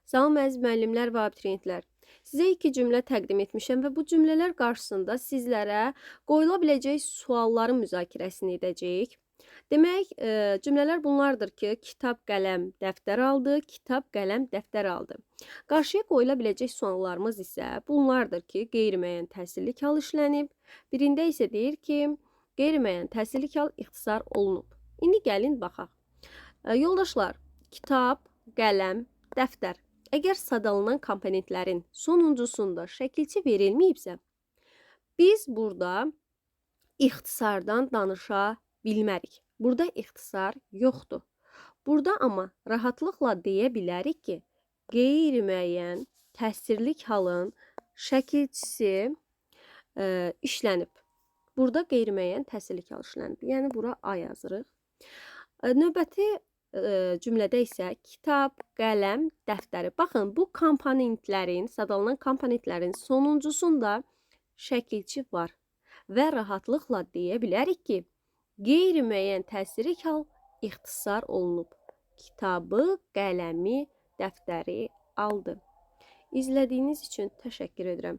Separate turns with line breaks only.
Salam əziz müəllimlər və abituriyentlər. Sizə iki cümlə təqdim etmişəm və bu cümlələr qarşısında sizlərə qoyula biləcək sualların müzakirəsini edəcəyik. Demək, cümlələr bunlardır ki, kitab, qələm, dəftər aldı, kitab, qələm, dəftər aldı. Qarşıya qoyula biləcək suallarımız isə bunlardır ki, qeyri-müəyyən təsirli hal işlənib. Birində isə deyir ki, qeyri-müəyyən təsirli hal ixtisar olunub. İndi gəlin baxaq. Yoldaşlar, kitab, qələm, dəftər. Əgər sadallanan komponentlərin sonuncusunda şəkilçi verilməyibsə, biz burada ixtisardan danışa bilmərik. Burada ixtisar yoxdur. Burada amma rahatlıqla deyə bilərik ki, qeyri-müəyyən təsirli halın şəkilçisi işlənib. Burada qeyri-müəyyən təsirli hal işlənib. Yəni, bura A yazırıq. Növbəti cümlədə isə kitab, qələm, dəftəri. Baxın, bu komponentlərin, sadalanan komponentlərin sonuncusunda şəkilçi var və rahatlıqla deyə bilərik ki, qeyri-müəyyən təsirli hal ixtisar olunub. Kitabı, qələmi, dəftəri aldı. İzlədiyiniz üçün təşəkkür edirəm.